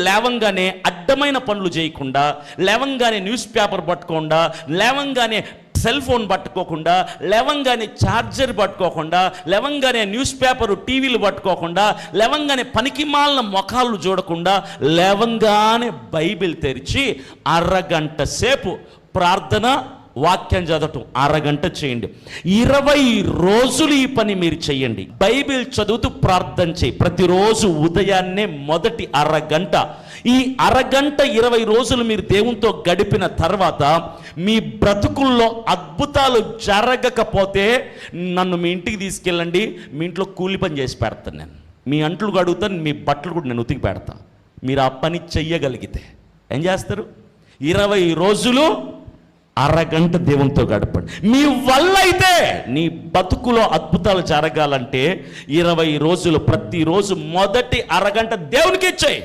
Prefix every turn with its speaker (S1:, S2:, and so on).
S1: లేవంగానే అడ్డమైన పనులు చేయకుండా, లేవంగానే న్యూస్ పేపర్ పట్టుకోకుండా, లేవంగానే సెల్ ఫోన్ పట్టుకోకుండా, లేవంగానే ఛార్జర్ పట్టుకోకుండా, లేవంగానే న్యూస్ పేపరు టీవీలు పట్టుకోకుండా, లేవంగానే పనికిమాలిన ముఖాలు చూడకుండా, లేవంగానే బైబిల్ తెరిచి అరగంట సేపు ప్రార్థన, వాక్యం చదవటం అరగంట చేయండి. 20 రోజులు ఈ పని మీరు చేయండి. బైబిల్ చదువుతూ ప్రార్థన చేయి. ప్రతిరోజు ఉదయాన్నే మొదటి అరగంట. ఈ అరగంట 20 రోజులు మీరు దేవునితో గడిపిన తర్వాత మీ బ్రతుకుల్లో అద్భుతాలు జరగకపోతే నన్ను మీ ఇంటికి తీసుకెళ్ళండి, మీ ఇంట్లో కూలి పని చేసి పెడతాను. నేను మీ అంట్లు కడుగుతాను, మీ బట్టలు కూడా నేను ఉతికి పెడతా. మీరు ఆ పని చెయ్యగలిగితే ఏం చేస్తారు? 20 రోజులు అరగంట దేవునితో గడపండి. మీ వల్ల అయితే నీ బతుకులో అద్భుతాలు జరగాలంటే 20 రోజులు ప్రతిరోజు మొదటి అరగంట దేవునికి ఇచ్చేయి.